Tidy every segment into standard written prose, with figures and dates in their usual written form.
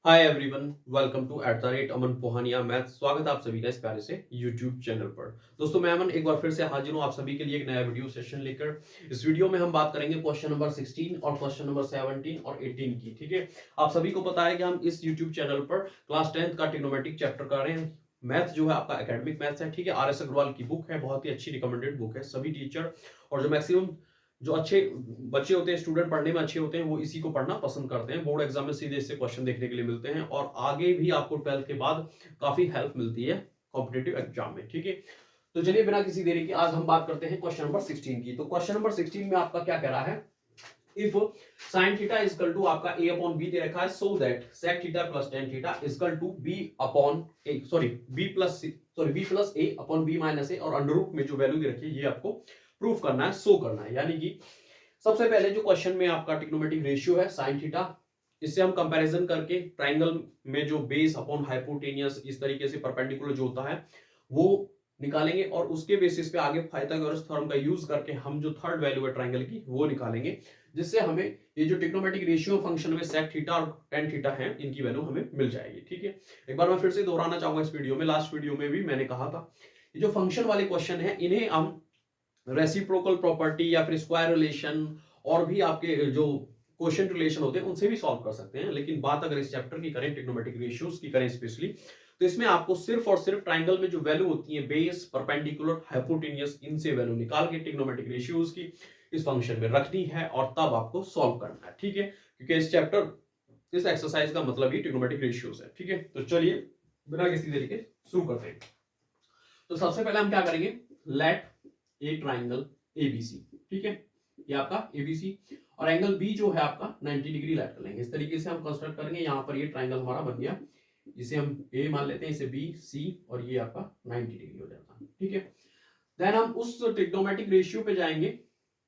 Hi everyone, welcome to @Aman Pohania math. स्वागत है आप सभी का इस प्यारे से यूट्यूब चैनल पर। दोस्तों, मैं अमन एक बार फिर से हाजिर हूं आप सभी के लिए एक नया वीडियो सेशन लेकर। इस वीडियो में हम बात करेंगे क्वेश्चन नंबर 16 और क्वेश्चन नंबर 17 और 18 की। ठीक है, आप सभी को पता है कि हम इस यूट्यूब चैनल पर क्लास 10th का ट्रिग्नोमेट्रिक चैप्टर कर रहे हैं। मैथ जो है आपका एकेडमिक मैथ्स है। ठीक है, RS अग्रवाल की बुक है, बहुत ही अच्छी रिकमेंडेड बुक है। सभी टीचर और जो मैक्सिमम जो अच्छे बच्चे होते हैं, स्टूडेंट पढ़ने में अच्छे होते हैं, वो इसी को पढ़ना पसंद करते हैं। बोर्ड एग्जाम में सीधे इससे क्वेश्चन देखने के लिए मिलते हैं और आगे भी आपको 12th के बाद काफी हेल्प मिलती है कॉम्पिटिटिव एग्जाम में। ठीक है, तो चलिए बिना किसी देरी के आज हम बात करते हैं क्वेश्चन नंबर 16 की। तो क्वेश्चन नंबर 16 में आपका क्या कह रहा है, if sin theta is equal to आपका a अपॉन b दे रखा है, so that sec theta plus tan theta is equal to b upon a b plus a upon b minus a और अंडर रूट में जो value दे रखी है ये आपको प्रूफ करना है, शो करना है। यानी कि सबसे पहले जो क्वेश्चन में आपका ट्रिग्नोमेट्रिक रेशियो है sin थीटा, इससे हम कंपैरिजन करके ट्राइंगल में जो बेस अपॉन हाइपोटेनियस इस तरीके से परपेंडिकुलर जो होता है वो निकालेंगे और उसके बेसिस पे आगे पाइथागोरस थ्योरम का यूज करके हम जो थर्ड वैल्यू है ट्राइंगल की वो निकालेंगे, जिससे हमें ये जो ट्रिग्नोमेट्रिक रेशियो फंक्शन में sec थीटा और tan थीटा है इनकी वैल्यू हमें मिल जाएगी। ठीक है, एक बार मैं फिर से दोहराना चाहूंगा इस वीडियो में, लास्ट वीडियो में भी मैंने कहा था ये जो फंक्शन वाले क्वेश्चन है इन्हें हम रेसिप्रोकल प्रॉपर्टी या फिर स्क्वायर रिलेशन और भी आपके जो क्वेश्चन रिलेशन होते हैं उनसे भी सॉल्व कर सकते हैं। लेकिन बात अगर इस चैप्टर की करें, ट्रिग्नोमेट्रिक रेशियोज की करें स्पेशली, तो इसमें आपको सिर्फ और सिर्फ ट्राइंगल में जो वैल्यू होती है बेस, परपेंडिकुलर, हाइपोटेनियस, इनसे वैल्यू निकाल के ट्रिग्नोमेट्रिक रेशियोज की इस फंक्शन में रखनी है और तब आपको सॉल्व करना है। ठीक है, क्योंकि इस चैप्टर इस एक्सरसाइज का मतलब ही ट्रिग्नोमेट्रिक रेशियोज है। ठीक है, तो चलिए बिना किसी देरी के शुरू करते हैं। तो सबसे पहले हम क्या करेंगे, लेट ए ट्राइंगल एबीसी। ठीक है, ये आपका एबीसी और एंगल बी जो है आपका 90 डिग्री लेट कर लेंगे। इस तरीके से हम कंस्ट्रक्ट करेंगे। यहाँ पर ये ट्राइंगल हमारा बन गया, इसे हम ए मान लेते हैं, इसे बी सी, और ये आपका 90 डिग्री हो जाता है। ठीक है, देन हम उस ट्रिग्नोमेट्रिक रेशियो पे जाएंगे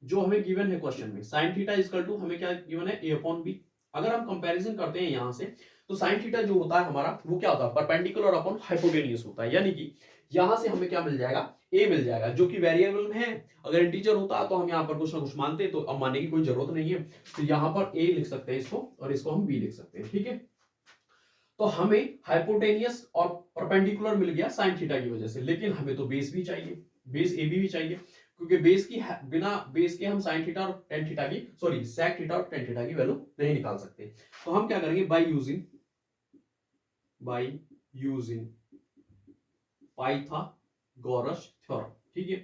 जो हमें गिवन है क्वेश्चन में। sin theta is equal to हमें क्या गिवन है, a अपॉन बी। अगर हम कंपैरिजन करते हैं यहां से, तो sin थीटा जो होता है हमारा वो क्या होता है, परपेंडिकुलर अपॉन हाइपोटेनियस होता है। यानी कि यहां से हमें क्या मिल जाएगा, a मिल जाएगा, जो कि वेरिएबल में है। अगर इंटीजर होता तो हम यहाँ पर कुछ ना कुछ मानते, तो अब मानने की कोई जरूरत नहीं है। तो यहाँ पर a लिख सकते हैं इसको और इसको हम b लिख सकते हैं। ठीक है, तो हमें हाइपोटेनियस और परपेंडिकुलर मिल गया sin थीटा की वजह से, लेकिन हमें तो बेस भी चाहिए, बेस ए भी चाहिए, क्योंकि बेस की बिना बेस के हम sin थीटा और tan थीटा की sec थीटा और tan थीटा की वैल्यू नहीं निकाल सकते। तो हम क्या करेंगे, बाय यूजिंग पाइथागोरस थ्योरम। ठीक है,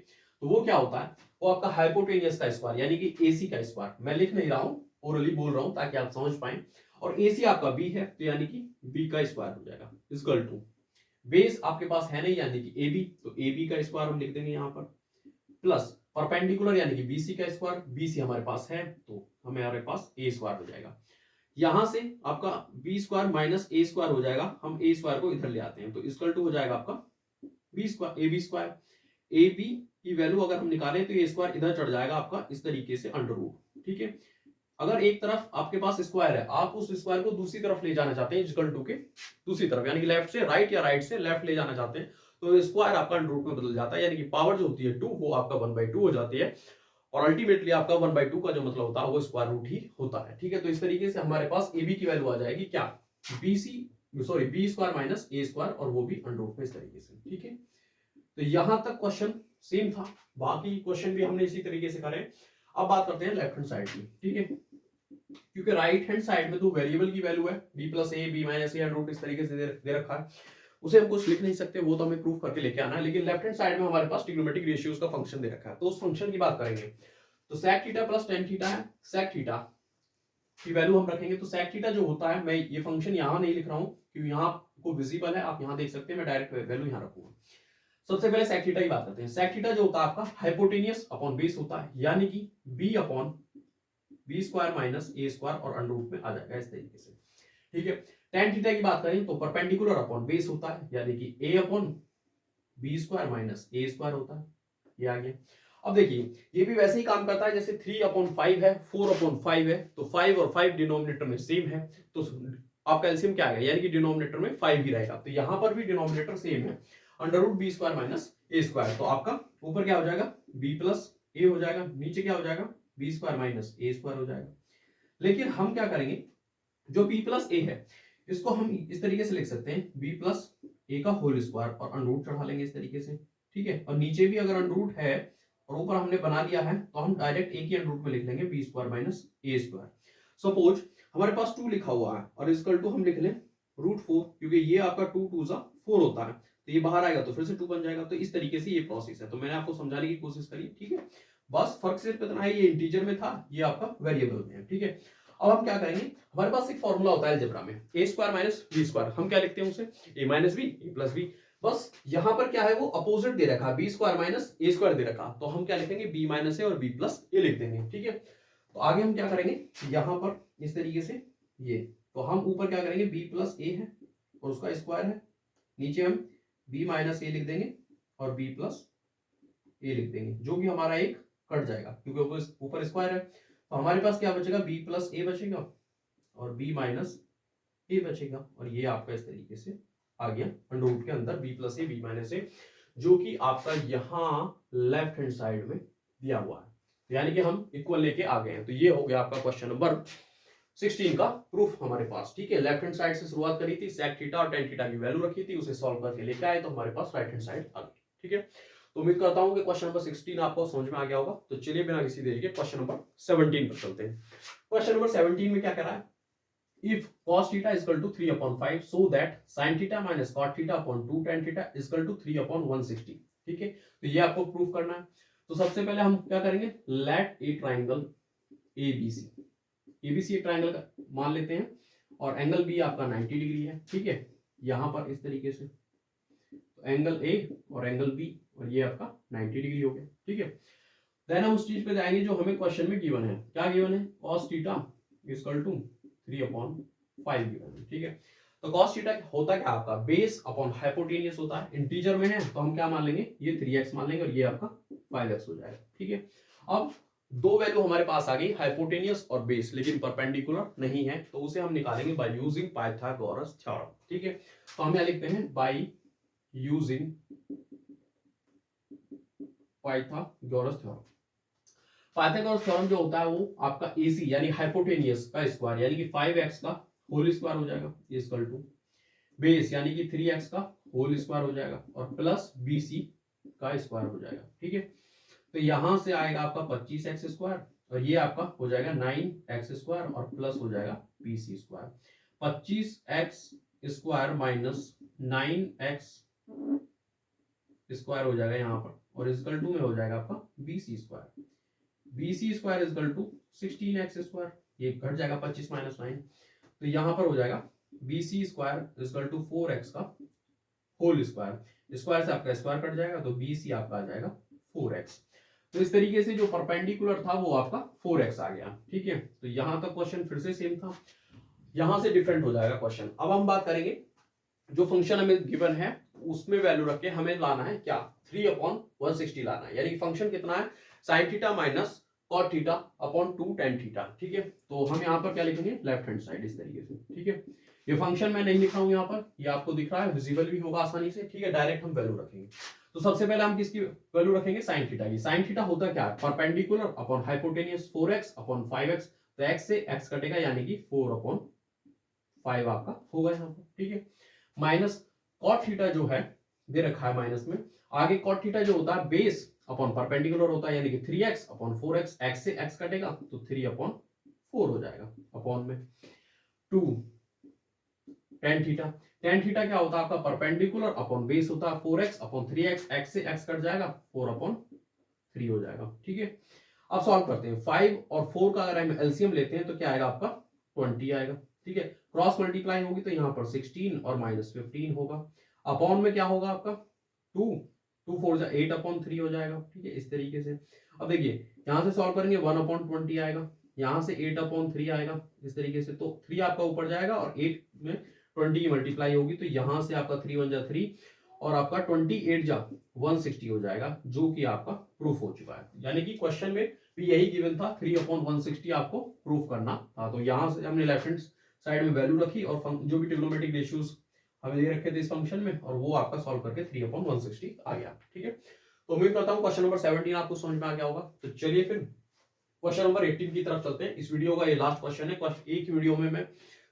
तो वो क्या होता है, वो आपका हाइपोटेनियस का स्क्वायर यानी कि एसी का स्क्वायर, मैं लिख नहीं रहा हूं, ओरली बोल रहा हूं ताकि आप समझ पाए, और एसी आपका बी है तो यानी कि बी का स्क्वायर हो जाएगा इक्वल टू बेस आपके पास है नहीं यानी कि ए बी, तो ए बी का स्क्वायर हम लिख देंगे यहाँ पर, प्लस परपेंडिकुलर यानी कि बीसी का स्क्वायर, बीसी हमारे पास है तो हमारे पास ए स्क्वायर हो जाएगा। यहां से आपका B square minus A square हो जाएगा, हम ए स्क्वायर को इधर ले आते हैं तो इक्वल टू हो जाएगा आपका B square, A B square. A B की वैल्यू अगर हम निकालें तो ए स्क्वायर इधर चढ़ जाएगा आपका इस तरीके से अंडर रूट। ठीक है, अगर एक तरफ आपके पास स्क्वायर है, आप उस स्क्वायर को दूसरी तरफ ले जाना चाहते हैं, इक्वल टू के दूसरी तरफ यानी कि लेफ्ट से राइट या राइट से लेफ्ट ले जाना चाहते हैं, तो स्क्वायर आपका अंडर रूट में बदल जाता है, यानी कि पावर जो होती है 2 वो आपका 1/2 हो जाती है, और अल्टीमेटली आपका 1/2 का जो मतलब होता है वो स्क्वायर रूट ही होता है। ठीक है, तो इस तरीके से हमारे पास ए बी की वैल्यू आ जाएगी क्या, B square minus A square, और वो भी अंडर रूट में इस तरीके से। ठीक है, तो यहां तक क्वेश्चन सेम था, बाकी क्वेश्चन भी हमने इसी तरीके से करे। अब बात करते हैं लेफ्ट हैंड साइड की। ठीक है, क्योंकि राइट हैंड साइड में तो वेरिएबल की वैल्यू है b plus A B minus A root इस तरीके से दे रखा है, उसे हम कुछ लिख नहीं सकते, वो तो हमें प्रूफ करके लेके आना है। लेकिन लेफ्ट हैंड साइड में हमारे पास ट्रिग्नोमेट्रिक रेशियोज का फंक्शन दे रखा है, तो उस फंक्शन की बात करेंगे। तो sec theta plus tan theta है, sec थीटा की वैल्यू हम रखेंगे, तो sec थीटा जो होता है, मैं ये फंक्शन यहां नहीं लिख रहा हूं क्योंकि यहां आपको विजिबल है, आप यहां देख सकते हैं, मैं डायरेक्ट वैल्यू यहां रखूंगा। सबसे पहले sec थीटा की बात करते हैं। sec थीटा जो होता है आपका हाइपोटेनियस अपॉन बेस होता है, यानी कि b upon B square minus A square और अंडर रूट में आ जाएगा इस तरीके से। ठीक है, tan थीटा की बात करें तो परपेंडिकुलर अपॉन बेस होता है, यानी कि a upon B square minus A square होता है, ये आ गया। अब देखिए ये भी वैसे ही काम करता है जैसे 3/5 है, 4/5 है, तो 5 और 5 डिनोमिनेटर में सेम है, तो आपका एलसीएम क्या आएगा, यानी कि डिनोमिनेटर में 5 ही रहेगा, तो यहां पर भी डिनोमिनेटर सेम है, under root B square minus A square, तो आपका ऊपर क्या हो जाएगा, बी प्लस ए हो जाएगा, नीचे क्या हो जाएगा, B square minus A square हो जाएगा। लेकिन हम क्या करेंगे, जो b प्लस ए है इसको हम इस तरीके से लिख सकते हैं बी प्लस ए का होल स्क्वायर और अनरूट चढ़ा लेंगे इस तरीके से, ठीक है। और नीचे भी अगर अनरूट है और ऊपर हमने बना लिया है तो हम डायरेक्ट ए की अनरूट में लिख लेंगे B square minus A square. Suppose हमारे पास 2 लिखा हुआ है और इसकल टू हम लिख लें √4, क्योंकि ये आपका 2 2 जा 4 होता है, तो ये बाहर आएगा तो फिर से 2 बन जाएगा। तो इस तरीके से ये प्रोसेस है। तो मैंने आपको समझाने की कोशिश करी, ठीक है। बस फर्क सिर्फ इतना है, ये इंटीजर में था, ये आपका वेरिएबल में है, ठीक है। अब हम क्या करेंगे, हमारे पास एक फॉर्मूला होता है अलजेब्रा में, ए स्क्वायर माइनस बी स्क्वायर। हम क्या लिखते हैं उसे, ए माइनस बी ए प्लस बी। बस यहाँ पर क्या है, वो अपोजिट दे रखा है, B square minus A square दे रखा, तो हम क्या लिखेंगे, बी माइनस ए और बी प्लस ए लिख देंगे, ठीक है। तो आगे हम क्या करेंगे, यहाँ पर इस तरीके से ये, तो हम ऊपर क्या करेंगे, बी प्लस ए है और उसका स्क्वायर है, नीचे हम बी माइनस ए लिख देंगे और बी प्लस ए लिख देंगे, जो भी हमारा एक कट जाएगा क्योंकि ऊपर स्क्वायर है। तो हमारे पास क्या बचेगा, बी प्लस ए बचेगा और बी माइनस ए बचेगा, और ये आपका इस तरीके से आ गया अंडर रूट के अंदर B plus A B minus A, जो कि आपका यहाँ लेफ्ट हैंड साइड में दिया हुआ है, यानी कि हम इक्वल लेके आ गए हैं। तो ये हो गया आपका क्वेश्चन नंबर 16 का प्रूफ हमारे पास, ठीक है। लेफ्ट हैंड साइड से शुरुआत करी थी, सेक थीटा और टेन थीटा की वैल्यू रखी थी, उसे सॉल्व करके लेके आए तो हमारे पास राइट हैंड साइड आ गई, ठीक है। तो उम्मीद करता हूं कि क्वेश्चन नंबर 16 आपको समझ में आ गया होगा। तो चलिए बिना किसी देरी के क्वेश्चन नंबर 17 पर चलते हैं। क्वेश्चन नंबर 17 में क्या कह रहा है, if cos theta is equal to 3/5 so that sin theta minus cot theta upon 2 tan theta is equal to 3/160, ठीक है। तो ये आपको प्रूफ करना है। तो सबसे पहले हम क्या करेंगे, let A triangle ABC, ABC एक ट्राइंगल का मान लेते हैं और एंगल बी आपका 90 डिग्री है, ठीक है। यहां पर इस तरीके से तो एंगल ए और एंगल बी और ये आपका 90 डिग्री हो गया, ठीक है। देन हम उस चीज पे जाएंगे जो हमें क्वेश्चन में गिवन है। क्या गिवन है, cos theta is equal to 3/5 given है, ठीक है। तो cos थीटा होता क्या आपका, बेस अपॉन हाइपोटेनियस होता है, इंटीजर में है तो हम क्या मान लेंगे, ये 3x मान लेंगे और ये आपका 5x हो जाएगा, ठीक है। अब दो वैल्यू हमारे पास आ गई, हाइपोटेनियस और बेस, लेकिन परपेंडिकुलर नहीं है, तो उसे हम निकालेंगे बाय यूजिंग पाइथागोरस थ्योरम, ठीक है। तो हम यहां लिखते हैं by using Pythagoras theorem. Pythagoras theorem जो होता है वो आपका AC यानी हाइपोटेनियस का स्क्वायर यानी कि 5x का होल स्क्वायर हो जाएगा इक्वल टू बेस यानी कि 3x का होल स्क्वायर हो जाएगा और प्लस BC का स्क्वायर हो जाएगा, ठीक है। तो यहां से आएगा आपका 25x स्क्वायर और ये आपका हो जाएगा 9x स्क्वायर और प्लस हो जाएगा BC square. 25x square minus 9x square हो जाएगा यहाँ पर और इक्वल टू में हो जाएगा आपका BC square. BC square is equal to 16x square, ये घट जाएगा 25 माइनस 9, तो यहां पर हो जाएगा BC square is equal to 4x का होल स्क्वायर, स्क्वायर से आपका स्क्वायर कट जाएगा तो BC आपका आ जाएगा 4x। तो इस तरीके से जो परपेंडिकुलर था वो आपका 4x आ गया, ठीक है। तो यहां तक क्वेश्चन फिर से सेम था, यहां से डिफरेंट हो जाएगा क्वेश्चन। अब हम बात करेंगे जो फंक्शन हमें गिवन है उसमें वैल्यू रख के हमें लाना है क्या, 3/160 लाना है, यानी कि फंक्शन कितना है, sin theta minus cot theta upon 2 tan theta, ठीक है। तो हम यहाँ पर क्या लिखेंगे, लेफ्ट हैंड साइड इस तरीके से, ठीक है। ये फंक्शन मैं नहीं लिख रहा हूँ यहाँ पर, ये आपको दिख रहा है, विजिबल भी होगा आसानी से, ठीक है। डायरेक्ट हम वैल्यू रखेंगे। तो सबसे पहले हम किसकी वैल्यू रखेंगे, sin थीटा की। sin थीटा होता क्या है, perpendicular upon hypotenuse 4x upon 5x, तो x से x कटेगा यानी कि 4/5 आपका होगा यहाँ पर, ठीक है। माइनस cot थीटा जो है दे रखा है माइनस में, आगे cot थीटा जो होता है बेस अपॉन परपेंडिकुलर होता है यानी कि 3x अपॉन 4x, x से x कटेगा तो 3/4 हो जाएगा, अपॉन में 2 tan थीटा। tan थीटा क्या होता है आपका, परपेंडिकुलर अपॉन बेस होता है 4x अपॉन 3x, x से x कट जाएगा 4/3 हो जाएगा, ठीक है। अब सॉल्व करते हैं, 5 और 4 का अगर हम एलसीएम लेते हैं तो क्या आएगा आपका 20 आएगा, ठीक है। क्रॉस मल्टीप्लाई होगी तो यहाँ पर 16 और माइनस 15 होगा, अपॉन में क्या होगा आपका 2 4 जा 8/3 हो जाएगा, ठीक है, इस तरीके से। अब देखिए यहां से सॉल्व करेंगे 1/20 आएगा, यहां से 8/3 आएगा इस तरीके से, तो 3 आपका ऊपर जाएगा और 8 में 20 की मल्टीप्लाई होगी तो यहां से आपका 3 1 जा 3 और आपका 28 जा 160 हो जाएगा, जो कि आपका प्रूफ हो चुका है। यानी कि क्वेश्चन में भी यही गिवन था, 3/160 आपको प्रूफ करना था। तो यहां से हमने लेफ्ट हैंड साइड में वैल्यू रखी और जो भी ट्रिग्नोमेट्रिक रेशियोज हमें दे रखे थे इस फंक्शन में और वो आपका सॉल्व करके 3/160 आ गया, ठीक है। तो उम्मीद करता हूं क्वेश्चन नंबर 17 आपको समझ में आ गया होगा। तो चलिए फिर क्वेश्चन नंबर 18 की तरफ चलते हैं। इस वीडियो का ये लास्ट क्वेश्चन है, एक वीडियो में मैं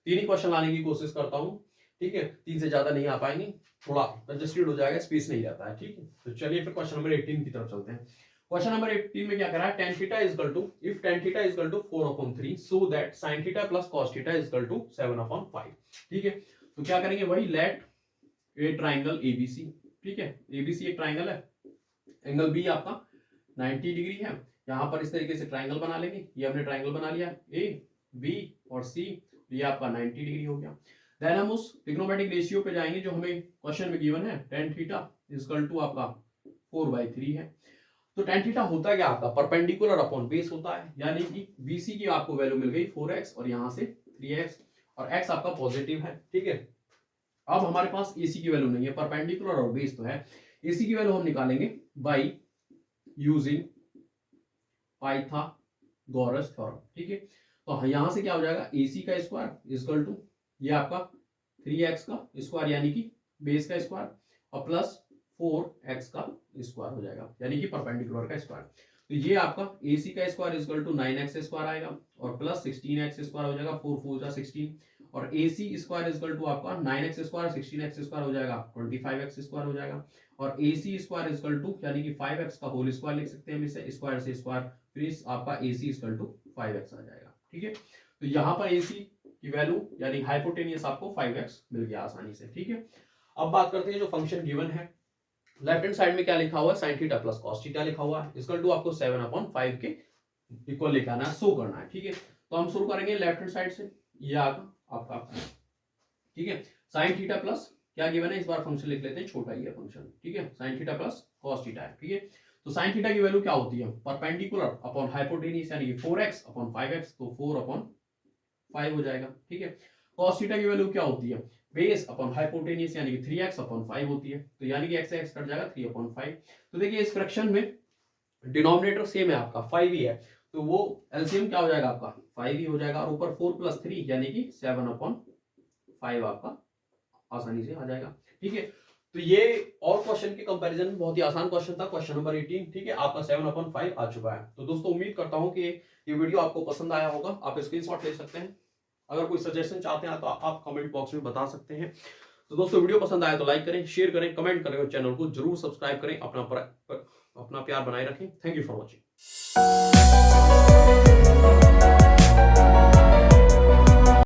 3 ही क्वेश्चन लाने की कोशिश करता हूँ, ठीक है, 3 से ज्यादा नहीं आ पाएंगे, थोड़ा कंजेस्टेड हो जाएगा, स्पेस नहीं रहता है, ठीक है। तो चलिए फिर क्वेश्चन नंबर 18 की तरफ चलते हैं। क्वेश्चन नंबर 18 में क्या कह रहा है, tan theta is equal to, if tan theta is equal to 4/3 so that sin theta plus cos theta is equal to 7/5, ठीक है। तो क्या करेंगे, वही लेट ए ट्राइंगल एबीसी, ठीक है, एबीसी एक ट्राइंगल है, एंगल बी आपका 90 डिग्री है, यहां पर इस तरीके से ट्राइंगल बना लेंगे, ये हमने ट्राइंगल बना लिया ए बी और सी, ये आपका 90 डिग्री हो गया। देन हम उस ट्रिग्नोमेट्रिक रेशियो पे जाएंगे जो हमें क्वेश्चन में गिवन है, tan theta is equal to आपका 4/3 है। तो tan थीटा होता है क्या आपका, परपेंडिकुलर अपॉन बेस होता है, यानी कि BC की आपको वैल्यू मिल गई 4x और यहां से 3x और x आपका पॉजिटिव है, ठीक है। अब हमारे पास AC की वैल्यू नहीं है, परपेंडिकुलर और बेस तो है, AC की वैल्यू हम निकालेंगे बाय यूजिंग पाइथागोरस थ्योरम, ठीक है। तो यहां से क्या हो जाएगा, AC का स्क्वायर इज इक्वल टू ये आपका 3x का स्क्वायर यानी कि बेस का स्क्वायर और प्लस 4x का स्क्वायर हो जाएगा, यानी कि परपेंडिकुलर का स्क्वायर। तो ये आपका AC का square is equal to 9x square आएगा और प्लस 16x स्क्वायर हो जाएगा, 4 4 जा 16 और AC square is equal to आपका 9x स्क्वायर 16x स्क्वायर हो जाएगा, 25x स्क्वायर हो जाएगा और AC square is equal to यानी कि 5x का होल स्क्वायर लिख सकते हैं हम इसे, स्क्वायर से स्क्वायर, फिर आपका AC is equal to 5x आ जाएगा, ठीक है। तो यहाँ पर AC की वैल्यू यानी हाइपोटेनियस आपको 5x मिल गया आसानी से, ठीक है। अब बात करते हैं जो फंक्शन गिवन है, लेफ्ट हैंड साइड में क्या लिखा हुआ है, sin theta plus cos theta लिखा हुआ है, इक्वल टू आपको 7/5 के इक्वल लेके आना है, शो करना है, ठीक है। तो हम शुरू करेंगे लेफ्ट हैंड साइड से, ये आपका ठीक है, sin थीटा प्लस क्या गिवन है, इस बार फंक्शन लिख लेते हैं, छोटा ही है फंक्शन, ठीक है, sin theta plus cos theta है, ठीक है। तो sin थीटा की वैल्यू क्या होती है, परपेंडिकुलर अपॉन हाइपोटेनियस यानी कि 4x अपॉन 5x, तो 4/5 हो जाएगा, ठीक है। cos थीटा की वैल्यू क्या होती है, बेस अपॉन हाइपोटेनियस यानी कि 3x/5 होती है, तो यानी कि x से x कट जाएगा 3/5। तो देखिए इस फ्रैक्शन में डिनोमिनेटर सेम है आपका 5 ही है, तो वो एलसीएम क्या हो जाएगा आपका 5 ही हो जाएगा और ऊपर 4 + 3 यानी कि 7/5 आपका आसानी से आ जाएगा, ठीक है। तो ये और क्वेश्चन के कंपैरिजन में बहुत ही आसान क्वेश्चन था, क्वेश्चन नंबर 18, ठीक है, आपका 7/5 आ चुका है। तो दोस्तों उम्मीद करता हूं कि ये वीडियो आपको पसंद आया होगा, आप स्क्रीनशॉट ले सकते हैं, अगर कोई सजेशन चाहते हैं तो आप कमेंट बॉक्स में बता सकते हैं। तो दोस्तों वीडियो पसंद आया तो लाइक करें, शेयर करें, कमेंट करें और चैनल को जरूर सब्सक्राइब करें, अपना प्यार बनाए रखें। Thank you for watching.